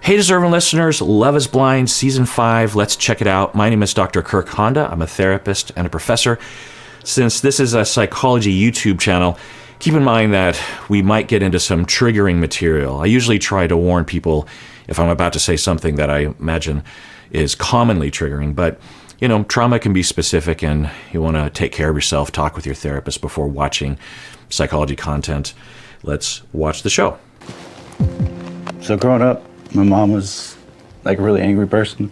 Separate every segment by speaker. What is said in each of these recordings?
Speaker 1: Hey, deserving listeners, Love is Blind, Season 5. Let's check it out. My name is Dr. Kirk Honda. I'm a therapist and a professor. Since this is a psychology YouTube channel, keep in mind that we might get into some triggering material. I usually try to warn people if I'm about to say something that I imagine is commonly triggering, but trauma can be specific, and you want to take care of yourself, talk with your therapist before watching psychology content. Let's watch the show.
Speaker 2: So growing up, my mom was like a really angry person.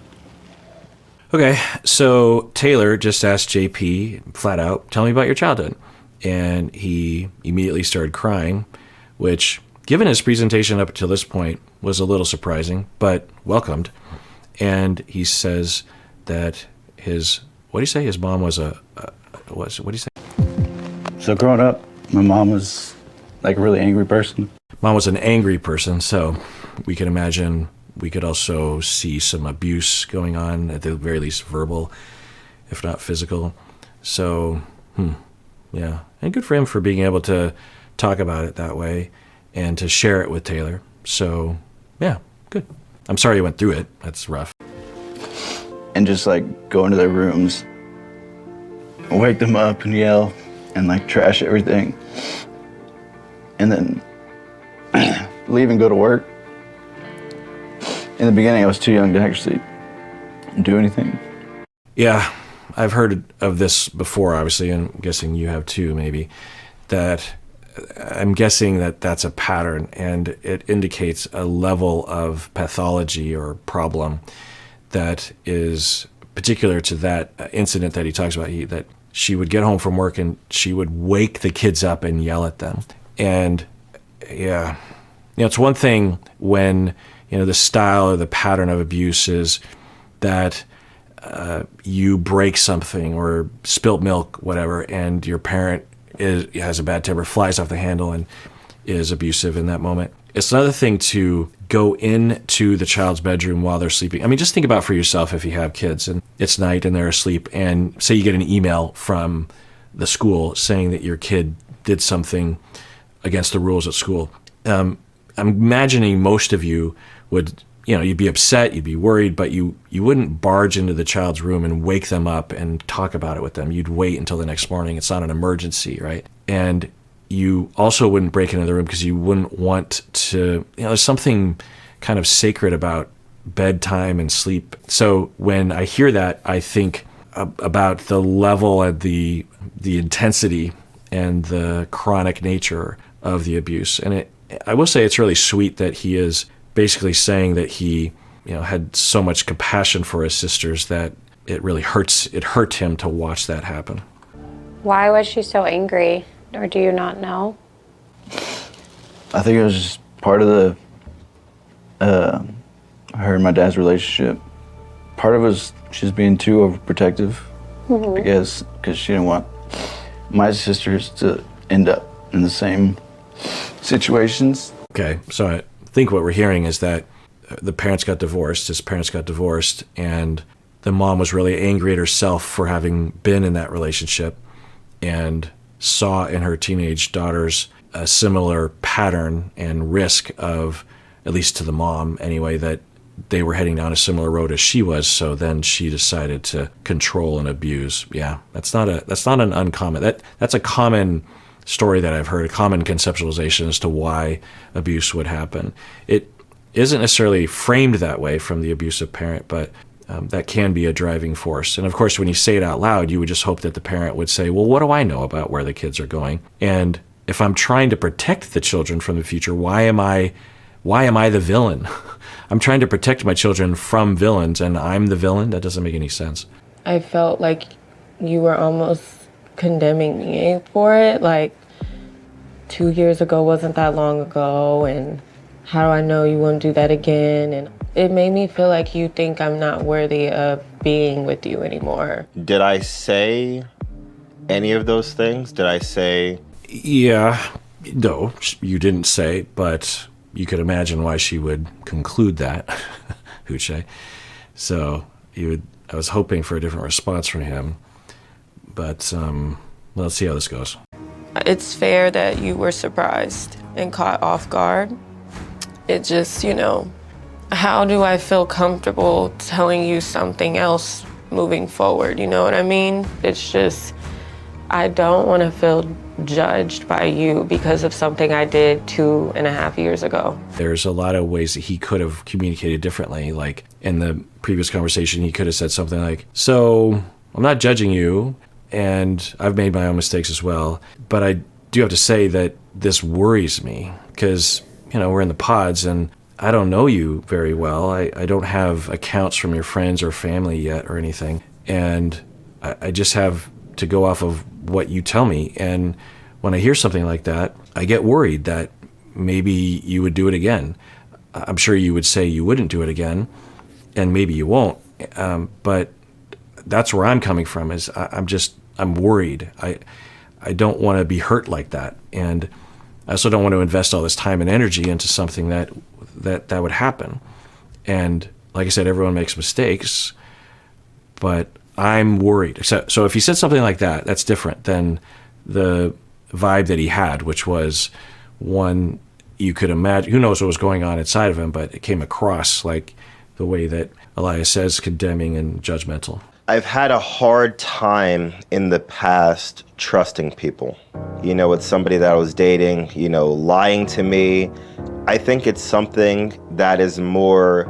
Speaker 1: Okay, so Taylor just asked JP flat out, tell me about your childhood. And he immediately started crying, which, given his presentation up until this point, was a little surprising, but welcomed. And he says that his mom was what do you say?
Speaker 2: So growing up, my mom was like a really angry person.
Speaker 1: Mom was an angry person, so we can imagine we could also see some abuse going on, at the very least verbal, if not physical. So, yeah. And good for him for being able to talk about it that way and to share it with Taylor. So, yeah, good. I'm sorry you went through it. That's rough.
Speaker 2: And just like go into their rooms, wake them up and yell and like trash everything. And then leave and go to work. In the beginning, I was too young to actually do anything.
Speaker 1: Yeah, I've heard of this before, obviously, and I'm guessing you have too, maybe, that I'm guessing that that's a pattern, and it indicates a level of pathology or problem that is particular to that incident that he talks about, that she would get home from work and she would wake the kids up and yell at them. And yeah, it's one thing when the style or the pattern of abuse is that you break something or spilt milk, whatever, and your parent has a bad temper, flies off the handle, and is abusive in that moment. It's another thing to go into the child's bedroom while they're sleeping. I mean, just think about for yourself if you have kids and it's night and they're asleep, and say you get an email from the school saying that your kid did something against the rules at school. I'm imagining most of you would, you'd be upset, you'd be worried, but you wouldn't barge into the child's room and wake them up and talk about it with them. You'd wait until the next morning. It's not an emergency, right? And you also wouldn't break into the room because you wouldn't want to, there's something kind of sacred about bedtime and sleep. So when I hear that, I think about the level and the intensity and the chronic nature of the abuse. And I will say it's really sweet that he is basically saying that he, had so much compassion for his sisters that it really hurt him to watch that happen.
Speaker 3: Why was she so angry? Or do you not know?
Speaker 2: I think it was just part of her and my dad's relationship. Part of it was she's being too overprotective, I guess, because she didn't want my sisters to end up in the same situations.
Speaker 1: Okay, so I think what we're hearing is that his parents got divorced, and the mom was really angry at herself for having been in that relationship and saw in her teenage daughters a similar pattern and risk of, at least to the mom anyway, that they were heading down a similar road as she was. So then she decided to control and abuse. Yeah, that's not an uncommon. That's a common story that I've heard, a common conceptualization as to why abuse would happen. It isn't necessarily framed that way from the abusive parent, but that can be a driving force. And of course, when you say it out loud, you would just hope that the parent would say, well, what do I know about where the kids are going? And if I'm trying to protect the children from the future, why am I the villain? I'm trying to protect my children from villains, and I'm the villain? That doesn't make any sense.
Speaker 4: I felt like you were almost condemning me for it. Like, 2 years ago wasn't that long ago, and how do I know you won't do that again? And it made me feel like you think I'm not worthy of being with you anymore.
Speaker 5: Did I say any of those things? Did I say...
Speaker 1: Yeah, no, you didn't say, but you could imagine why she would conclude that, Uche. So I was hoping for a different response from him, but let's see how this goes.
Speaker 4: It's fair that you were surprised and caught off guard. It just, how do I feel comfortable telling you something else moving forward? You know what I mean? It's just, I don't want to feel judged by you because of something I did 2.5 years ago.
Speaker 1: There's a lot of ways that he could have communicated differently. Like in the previous conversation, he could have said something like, so I'm not judging you, and I've made my own mistakes as well, but I do have to say that this worries me because, you know, we're in the pods and I don't know you very well. I don't have accounts from your friends or family yet or anything. And I just have to go off of what you tell me. And when I hear something like that, I get worried that maybe you would do it again. I'm sure you would say you wouldn't do it again, and maybe you won't. But that's where I'm coming from is I'm worried. I don't want to be hurt like that. And I also don't want to invest all this time and energy into something that would happen. And like I said, everyone makes mistakes, but I'm worried. So if he said something like that, that's different than the vibe that he had, which was one you could imagine. Who knows what was going on inside of him, but it came across like the way that Elias says, condemning and judgmental.
Speaker 5: I've had a hard time in the past trusting people. You know, with somebody that I was dating, you know, lying to me. I think it's something that is more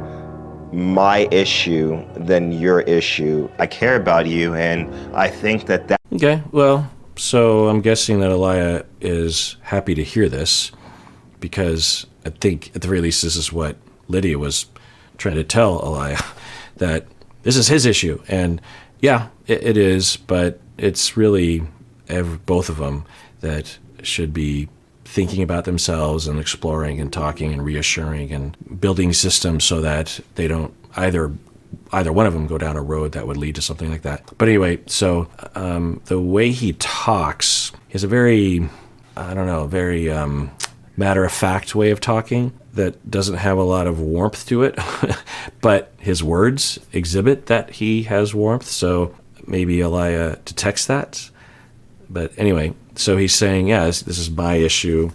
Speaker 5: my issue than your issue. I care about you, and I think that.
Speaker 1: Okay, well, so I'm guessing that Elia is happy to hear this because I think at the very least this is what Lydia was trying to tell Elia, that this is his issue. And yeah, it is, but it's really both of them that should be thinking about themselves and exploring and talking and reassuring and building systems so that they don't either one of them go down a road that would lead to something like that. But anyway, so the way he talks, he has a very, very matter-of-fact way of talking that doesn't have a lot of warmth to it, but his words exhibit that he has warmth, so maybe Elia detects that. But anyway, so he's saying, yeah, this is my issue,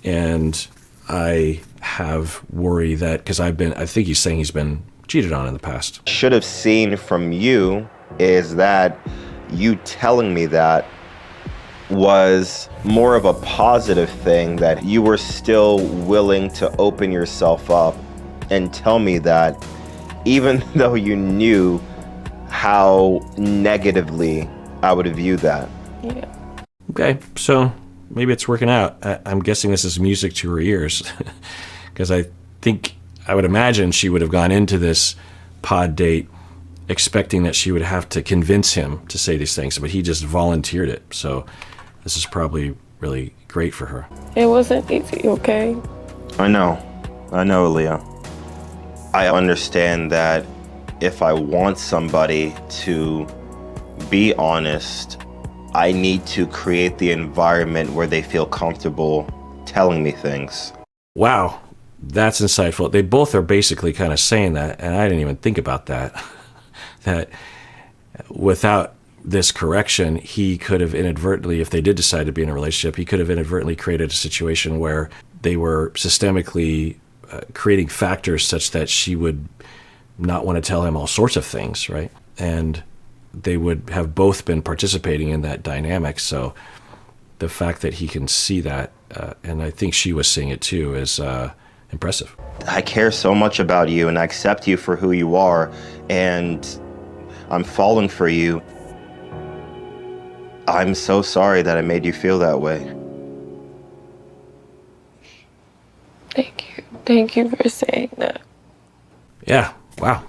Speaker 1: and I have worry that, because I think he's saying he's been cheated on in the past.
Speaker 5: Should have seen from you is that you telling me that was more of a positive thing, that you were still willing to open yourself up and tell me that, even though you knew how negatively I would view that.
Speaker 4: Yeah.
Speaker 1: Okay, so maybe it's working out. I'm guessing this is music to her ears, because I would imagine she would have gone into this pod date expecting that she would have to convince him to say these things, but he just volunteered it. So this is probably really great for her.
Speaker 4: It wasn't easy, okay?
Speaker 5: I know, Leah. I understand that if I want somebody to be honest, I need to create the environment where they feel comfortable telling me things.
Speaker 1: Wow, that's insightful. They both are basically kind of saying that, and I didn't even think about that. That without this correction, he could have inadvertently, if they did decide to be in a relationship, he could have inadvertently created a situation where they were systemically creating factors such that she would not want to tell him all sorts of things, right? And they would have both been participating in that dynamic. So the fact that he can see that, and I think she was seeing it too, is impressive.
Speaker 5: I care so much about you, and I accept you for who you are, and I'm falling for you. I'm so sorry that I made you feel that way.
Speaker 4: Thank you. Thank you for saying that.
Speaker 1: Yeah, wow.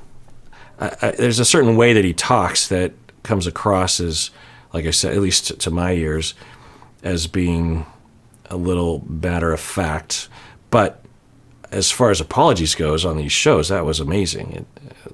Speaker 1: There's a certain way that he talks that comes across as, like I said, at least to my ears, as being a little matter of fact. But as far as apologies goes on these shows, that was amazing.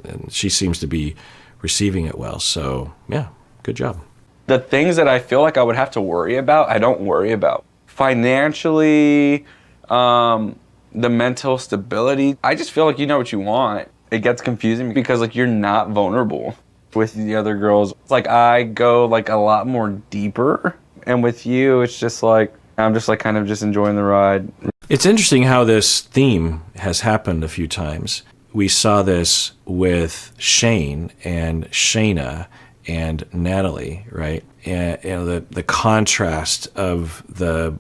Speaker 1: And she seems to be receiving it well. So, yeah, good job.
Speaker 6: The things that I feel like I would have to worry about, I don't worry about. Financially, the mental stability, I just feel like you know what you want. It gets confusing because like you're not vulnerable with the other girls. It's like I go like a lot more deeper, and with you it's just like I'm just like kind of just enjoying the ride.
Speaker 1: It's interesting how this theme has happened a few times we saw this with Shane and Shayna and Natalie, right? And the contrast of the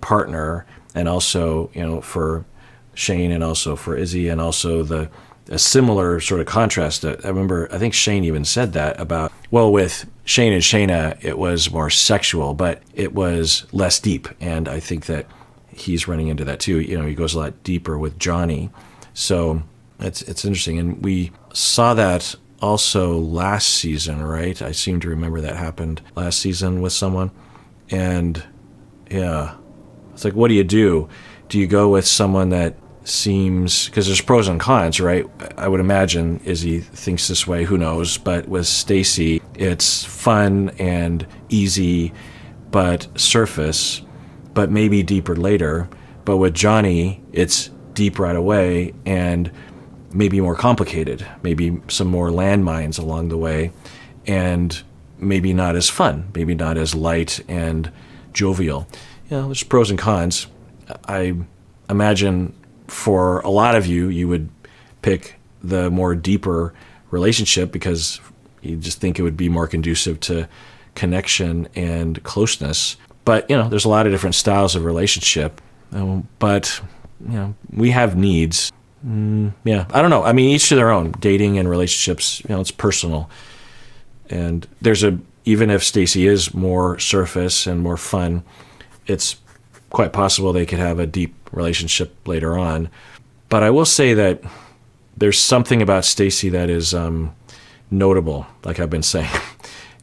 Speaker 1: partner, and also for Shane and also for Izzy, and also a similar sort of contrast. I remember, I think Shane even said that about, well, with Shane and Shayna, it was more sexual, but it was less deep. And I think that he's running into that too. He goes a lot deeper with Johnie. So it's interesting. And we saw that also last season, right? I seem to remember that happened last season with someone. And yeah, it's like, what do you do? Do you go with someone that seems, because there's pros and cons, right? I would imagine Izzy thinks this way, who knows? But with Stacy, it's fun and easy, but surface, but maybe deeper later. But with Johnie, it's deep right away and maybe more complicated, maybe some more landmines along the way, and maybe not as fun, maybe not as light and jovial. There's pros and cons. I imagine for a lot of you, you would pick the more deeper relationship because you just think it would be more conducive to connection and closeness. But, there's a lot of different styles of relationship. But, we have needs. I don't know. I mean, each to their own. Dating and relationships, it's personal. And even if Stacy is more surface and more fun, it's quite possible they could have a deep relationship later on. But I will say that there's something about Stacy that is notable, like I've been saying.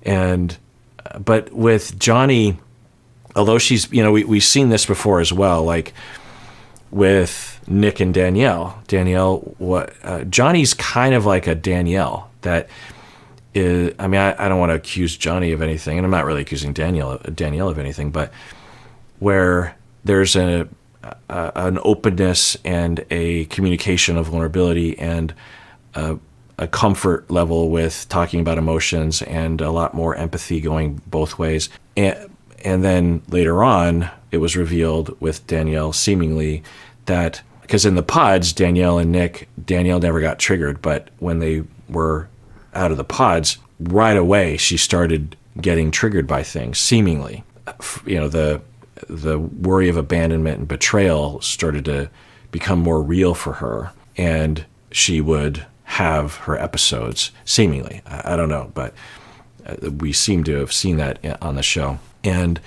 Speaker 1: But with Johnie, although she's, we've seen this before as well, like with Nick and Danielle. Johnny's kind of like a Danielle that is, I don't want to accuse Johnie of anything, and I'm not really accusing Danielle of anything, but where there's an openness and a communication of vulnerability and a comfort level with talking about emotions and a lot more empathy going both ways. And then later on, it was revealed with Danielle seemingly that, because in the pods, Danielle and Nick, Danielle never got triggered, but when they were out of the pods, right away she started getting triggered by things, seemingly. The worry of abandonment and betrayal started to become more real for her, and she would have her episodes, seemingly. I don't know, but we seem to have seen that on the show. And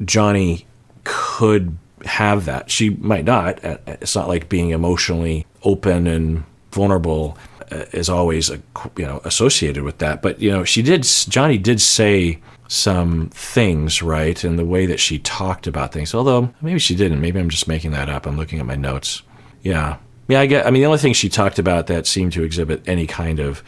Speaker 1: Johnie could have that. She might not. It's not like being emotionally open and vulnerable is always associated with that. But Johnie did say some things, right, in the way that she talked about things. Although maybe she didn't. Maybe I'm just making that up. I'm looking at my notes. Yeah, the only thing she talked about that seemed to exhibit any kind of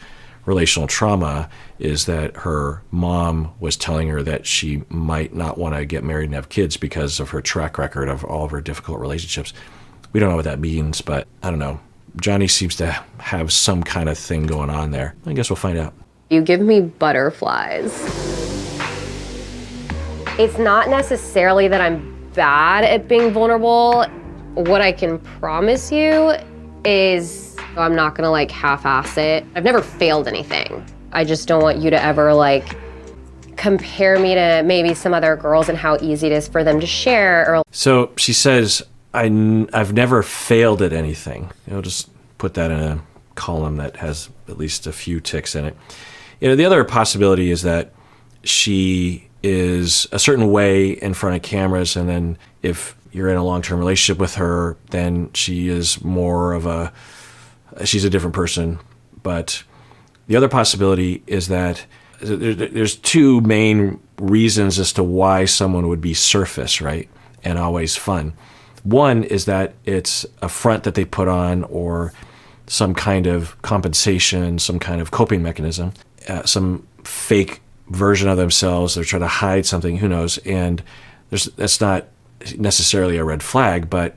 Speaker 1: relational trauma is that her mom was telling her that she might not want to get married and have kids because of her track record of all of her difficult relationships. We don't know what that means, but I don't know. Johnie seems to have some kind of thing going on there. I guess we'll find out.
Speaker 7: You give me butterflies. It's not necessarily that I'm bad at being vulnerable. What I can promise you is I'm not gonna half-ass it. I've never failed anything. I just don't want you to ever compare me to maybe some other girls and how easy it is for them to share.
Speaker 1: So she says, I've never failed at anything. Just put that in a column that has at least a few ticks in it. The other possibility is that she is a certain way in front of cameras, and then if you're in a long-term relationship with her, then she is more of she's a different person. But the other possibility is that there's two main reasons as to why someone would be surface, right, and always fun. One is that it's a front that they put on, or some kind of compensation, some kind of coping mechanism, some fake version of themselves. They're trying to hide something, who knows, and that's not necessarily a red flag, but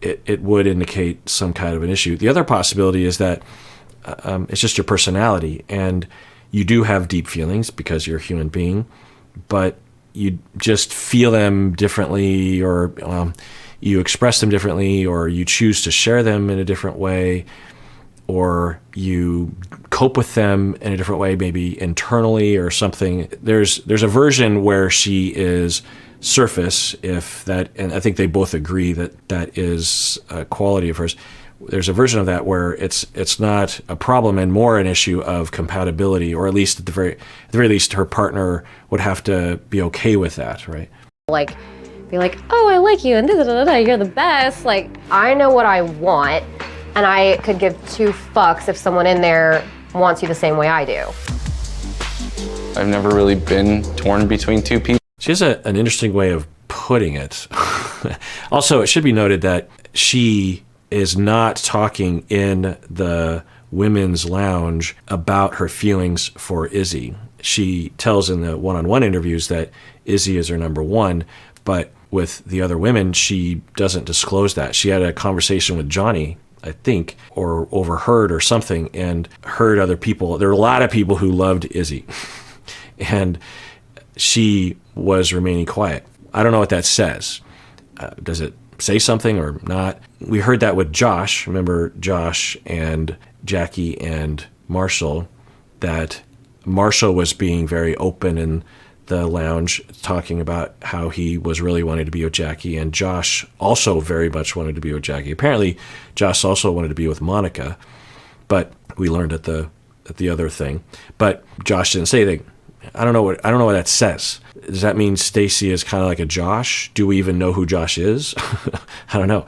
Speaker 1: it would indicate some kind of an issue. The other possibility is that it's just your personality, and you do have deep feelings because you're a human being, but you just feel them differently, or you express them differently, or you choose to share them in a different way. or you cope with them in a different way, maybe internally or something. There's a version where she is surface, if that, and I think they both agree that that is a quality of hers. There's a version of that where it's not a problem and more an issue of compatibility, or at least at the very least her partner would have to be okay with that, right?
Speaker 7: Like, be like, oh, I like you, and da da da da, you're the best. Like, I know what I want, and I could give two fucks if someone in there wants you the same way I do.
Speaker 6: I've never really been torn between two people.
Speaker 1: She has an interesting way of putting it. Also, it should be noted that she is not talking in the women's lounge about her feelings for Izzy. She tells in the one-on-one interviews that Izzy is her number one, but with the other women, she doesn't disclose that. She had a conversation with Johnie, I think, or overheard or something, and heard other people. There are a lot of people who loved Izzy, and she was remaining quiet. I don't know what that says. Does it say something or not? We heard that with Josh. Remember Josh and Jackie and Marshall, that Marshall was being very open in the lounge, talking about how he was really wanting to be with Jackie, and Josh also very much wanted to be with Jackie. Apparently, Josh also wanted to be with Monica, but we learned at the other thing. But Josh didn't say anything. I don't know what that says. Does that mean Stacy is kind of like a Josh? Do we even know who Josh is? I don't know.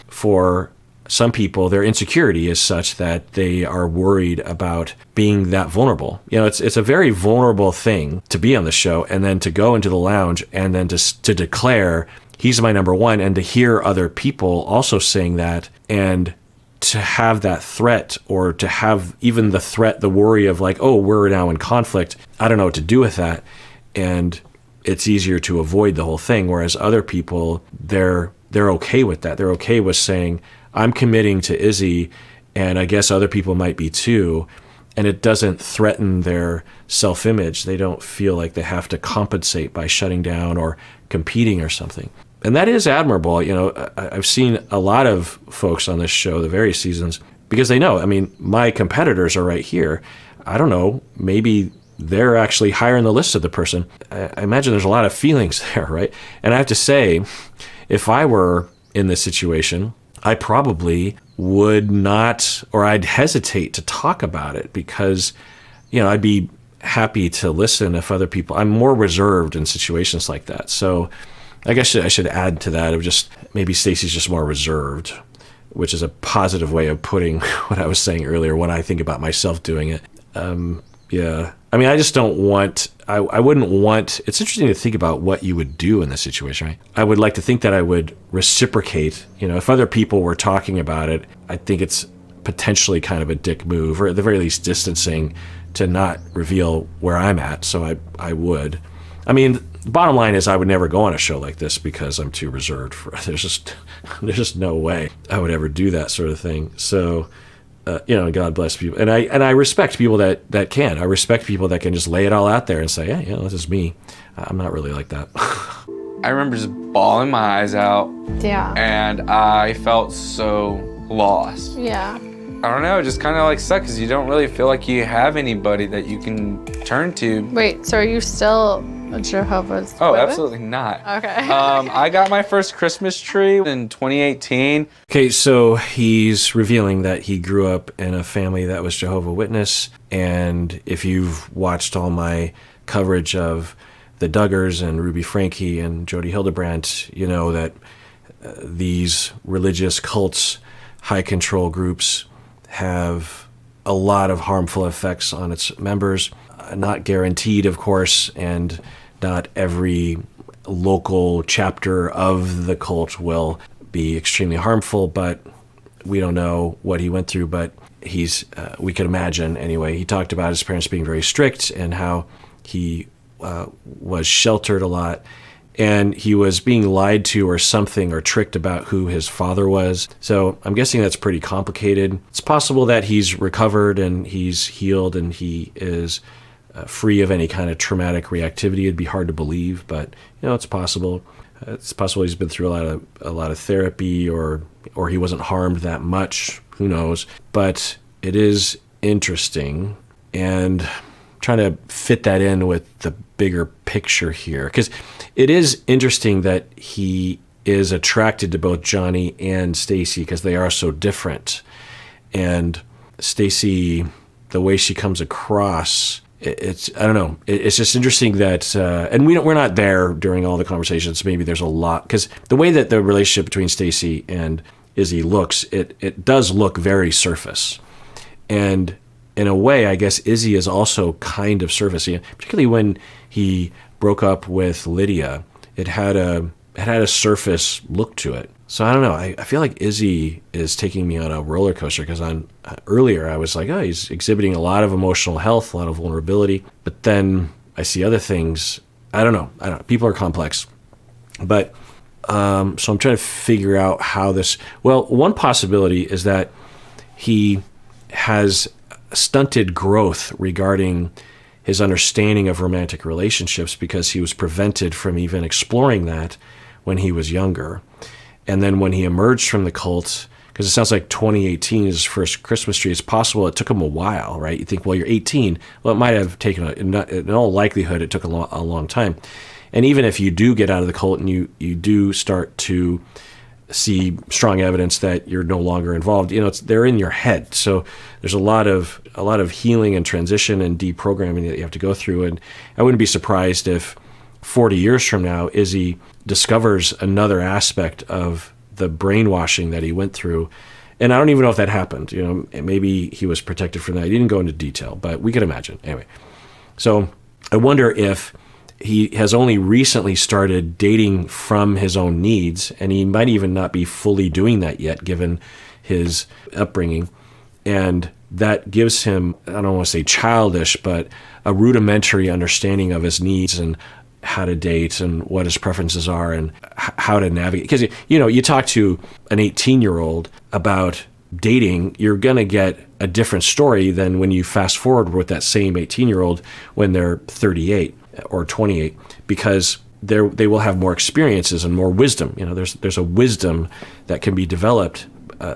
Speaker 1: For some people, their insecurity is such that they are worried about being that vulnerable. You know, it's a very vulnerable thing to be on the show and then to go into the lounge and then to declare he's my number one, and to hear other people also saying that, and to have that threat, or to have even the threat, the worry of like, oh, we're now in conflict. I don't know what to do with that. And it's easier to avoid the whole thing. Whereas other people, they're okay with that. They're okay with saying, I'm committing to Izzy, and I guess other people might be too. And it doesn't threaten their self-image. They don't feel like they have to compensate by shutting down or competing or something. And that is admirable. You know, I've seen a lot of folks on this show, the various seasons, because they know, I mean, my competitors are right here. I don't know, maybe they're actually higher in the list of the person. I imagine there's a lot of feelings there, right? And I have to say, if I were in this situation, I probably would not, or I'd hesitate to talk about it, because, you know, I'd be happy to listen if other people, I'm more reserved in situations like that. So I guess I should add to that of just maybe Stacy's just more reserved, which is a positive way of putting what I was saying earlier when I think about myself doing it. Yeah. I mean, I just don't want, I wouldn't want, it's interesting to think about what you would do in this situation, right? I would like to think that I would reciprocate. You know, if other people were talking about it, I think it's potentially kind of a dick move, or at the very least distancing, to not reveal where I'm at. So I would. I mean, the bottom line is I would never go on a show like this because I'm too reserved for, there's just no way I would ever do that sort of thing. So, you know, God bless people. And I respect people that can. I respect people that can just lay it all out there and say, yeah, you know, this is me. I'm not really like that.
Speaker 6: I remember just bawling my eyes out.
Speaker 8: Yeah.
Speaker 6: And I felt so lost.
Speaker 8: Yeah.
Speaker 6: I don't know, it just kind of like sucks because you don't really feel like you have anybody that you can turn to.
Speaker 8: Wait, so are you still a Jehovah's
Speaker 6: Oh,
Speaker 8: Witness?
Speaker 6: absolutely not.
Speaker 8: Okay.
Speaker 6: I got my first Christmas tree in 2018.
Speaker 1: Okay, so he's revealing that he grew up in a family that was Jehovah's Witness, and if you've watched all my coverage of the Duggars and Ruby Franke and Jody Hildebrandt, you know that these religious cults, high control groups, have a lot of harmful effects on its members. Not guaranteed, of course, and not every local chapter of the cult will be extremely harmful, but we don't know what he went through, but he's, we could imagine anyway. He talked about his parents being very strict and how he was sheltered a lot, and he was being lied to or something, or tricked about who his father was. So I'm guessing that's pretty complicated. It's possible that he's recovered and he's healed and he is free of any kind of traumatic reactivity. It'd be hard to believe, but you know, it's possible. It's possible he's been through a lot of therapy, or he wasn't harmed that much. Who knows? But it is interesting, and trying to fit that in with the bigger picture here, because it is interesting that he is attracted to both Johnie and Stacy because they are so different. And Stacy, the way she comes across, it's I don't know. It's just interesting that, and we're not there during all the conversations. Maybe there's a lot, because the way that the relationship between Stacy and Izzy looks, it does look very surface, and in a way, I guess Izzy is also kind of surface, particularly when he broke up with Lydia. It had a surface look to it. So I don't know. I feel like Izzy is taking me on a roller coaster, because earlier I was like, oh, he's exhibiting a lot of emotional health, a lot of vulnerability. But then I see other things. I don't know. People are complex. But so I'm trying to figure out how this. Well, one possibility is that he has stunted growth regarding his understanding of romantic relationships because he was prevented from even exploring that when he was younger. And then when he emerged from the cult, because it sounds like 2018 is his first Christmas tree, it's possible it took him a while, right? You think, well, you're 18. Well, it might have taken, in all likelihood, it took a long time. And even if you do get out of the cult and you do start to see strong evidence that you're no longer involved, they're in your head. So there's a lot of healing and transition and deprogramming that you have to go through. And I wouldn't be surprised if 40 years from now, Izzy discovers another aspect of the brainwashing that he went through. And I don't even know if that happened. Maybe he was protected from that. He didn't go into detail, but we could imagine. Anyway, so I wonder if he has only recently started dating from his own needs, and he might even not be fully doing that yet, given his upbringing. And that gives him, I don't want to say childish, but a rudimentary understanding of his needs and how to date and what his preferences are and how to navigate. Because, you talk to an 18-year-old about dating, you're going to get a different story than when you fast forward with that same 18-year-old when they're 38 or 28, because they will have more experiences and more wisdom. There's a wisdom that can be developed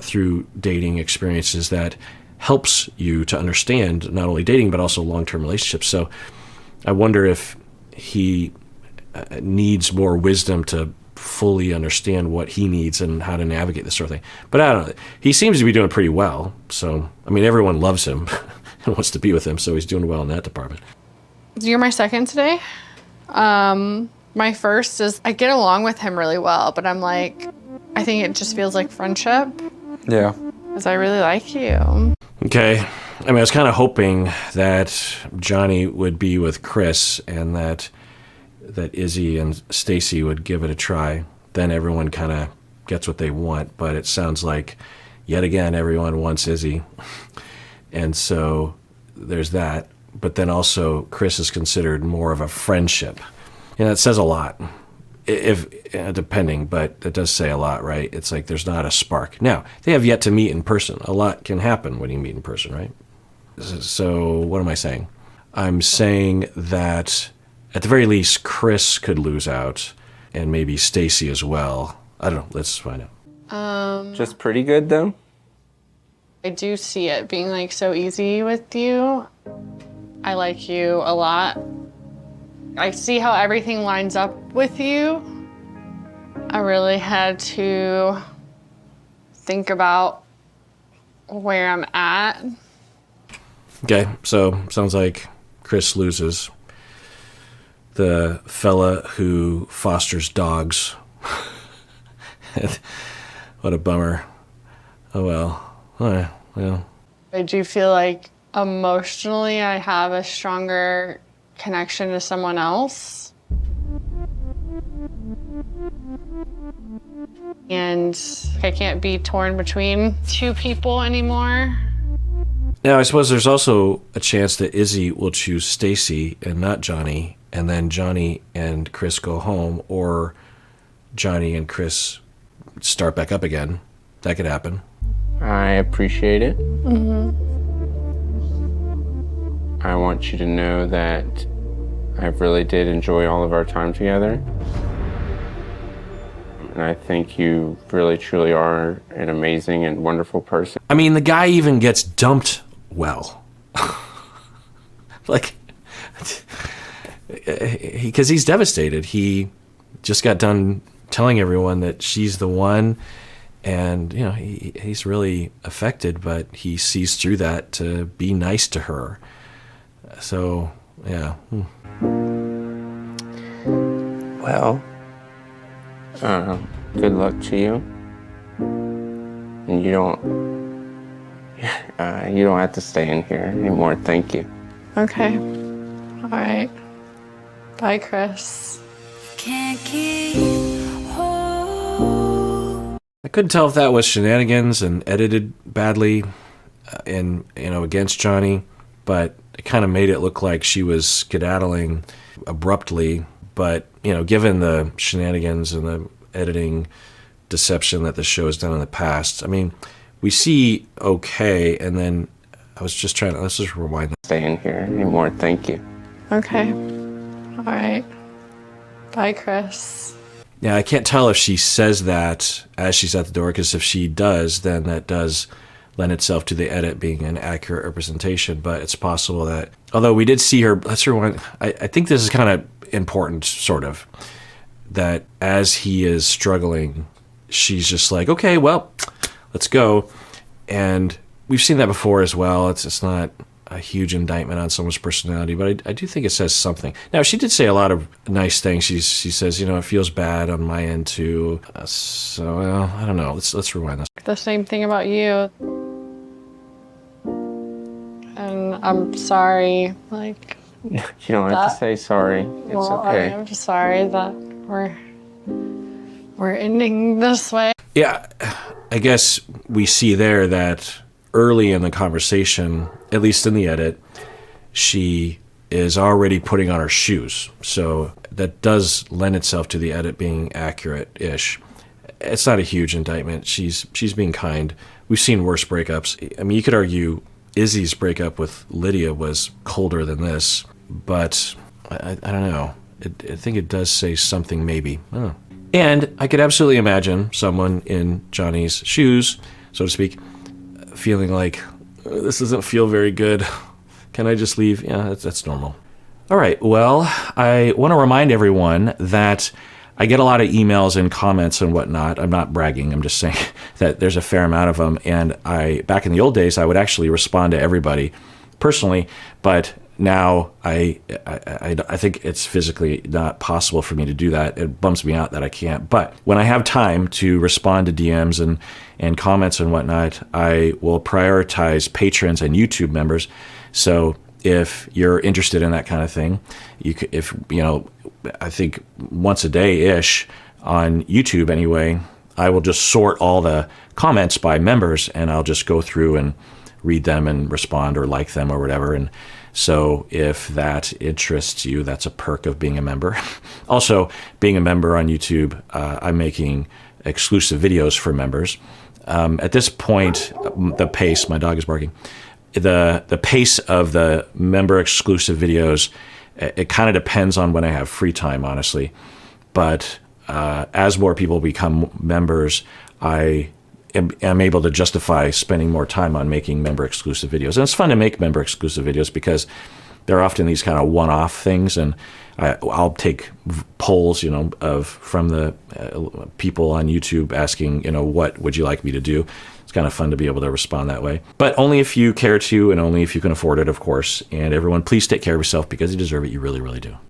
Speaker 1: through dating experiences that helps you to understand not only dating but also long-term relationships. So I wonder if he needs more wisdom to fully understand what he needs and how to navigate this sort of thing. But I don't know. He seems to be doing pretty well. So, everyone loves him and wants to be with him, so he's doing well in that department.
Speaker 8: You're my second today. My first is I get along with him really well, but I'm like, I think it just feels like friendship.
Speaker 6: Yeah.
Speaker 8: Because I really like you.
Speaker 1: Okay. I was kind of hoping that Johnie would be with Chris and that Izzy and Stacy would give it a try. Then everyone kind of gets what they want, but it sounds like, yet again, everyone wants Izzy. And so there's that. But then also Chris is considered more of a friendship. That says a lot, if depending, but it does say a lot, right? It's like there's not a spark. Now, they have yet to meet in person. A lot can happen when you meet in person, right? So what am I saying? I'm saying that at the very least, Chris could lose out, and maybe Stacy as well. I don't know. Let's find out.
Speaker 9: Just pretty good, though?
Speaker 8: I do see it being like so easy with you. I like you a lot. I see how everything lines up with you. I really had to think about where I'm at.
Speaker 1: Okay, so sounds like Chris loses. The fella who fosters dogs. What a bummer. Oh well. All right, well.
Speaker 8: I do feel like emotionally I have a stronger connection to someone else. And I can't be torn between two people anymore.
Speaker 1: Now, I suppose there's also a chance that Izzy will choose Stacy and not Johnie, and then Johnie and Chris go home, or Johnie and Chris start back up again. That could happen.
Speaker 9: I appreciate it. I want you to know that I really did enjoy all of our time together. And I think you really, truly are an amazing and wonderful person.
Speaker 1: I mean, the guy even gets dumped well. Like, because he's devastated. He just got done telling everyone that she's the one, and you know he's really affected, but he sees through that to be nice to her. So yeah.
Speaker 9: Well, good luck to you. And you don't have to stay in here anymore. Thank you.
Speaker 8: Okay. All right. Bye, Chris.
Speaker 10: Can't keep hold.
Speaker 1: I couldn't tell if that was shenanigans and edited badly, and against Johnie, but it kind of made it look like she was skedaddling abruptly. But given the shenanigans and the editing deception that the show has done in the past, I mean, we see okay, and then let's just rewind.
Speaker 9: Stay in here anymore. Thank you.
Speaker 8: Okay. All right. Bye, Chris.
Speaker 1: Yeah, I can't tell if she says that as she's at the door, because if she does, then that does lend itself to the edit being an accurate representation. But it's possible that, although we did see her, let's rewind. I think this is kind of important, sort of, that as he is struggling, she's just like, okay, well, let's go. And we've seen that before as well. It's not a huge indictment on someone's personality, but I do think it says something. Now, she did say a lot of nice things. She says, it feels bad on my end too. So I don't know. Let's rewind this.
Speaker 8: The same thing about you. And I'm sorry. Like,
Speaker 9: You don't have to say sorry. It's okay.
Speaker 8: I'm just sorry that we're ending this way.
Speaker 1: Yeah, I guess we see there that early in the conversation, at least in the edit, she is already putting on her shoes. So that does lend itself to the edit being accurate-ish. It's not a huge indictment. She's being kind. We've seen worse breakups. I mean, you could argue Izzy's breakup with Lydia was colder than this, but I don't know. I think it does say something, maybe. I don't know. And I could absolutely imagine someone in Johnny's shoes, so to speak, feeling like, this doesn't feel very good. Can I just leave? Yeah, that's normal. All right, well, I want to remind everyone that I get a lot of emails and comments and whatnot. I'm not bragging. I'm just saying that there's a fair amount of them. And back in the old days, I would actually respond to everybody personally, but now I think it's physically not possible for me to do that. It bums me out that I can't. But when I have time to respond to DMs and comments and whatnot, I will prioritize patrons and YouTube members. So if you're interested in that kind of thing, I think once a day-ish on YouTube anyway, I will just sort all the comments by members, and I'll just go through and read them and respond or like them or whatever. And so if that interests you, that's a perk of being a member. Also, being a member on YouTube, I'm making exclusive videos for members. At this point, the pace, my dog is barking, the pace of the member exclusive videos, it kind of depends on when I have free time, honestly. But as more people become members, I am able to justify spending more time on making member exclusive videos. And it's fun to make member exclusive videos because they're often these kind of one-off things, and I'll take polls, from the people on YouTube asking, what would you like me to do? It's kind of fun to be able to respond that way. But only if you care to, and only if you can afford it, of course. And everyone, please take care of yourself because you deserve it. You really, really do.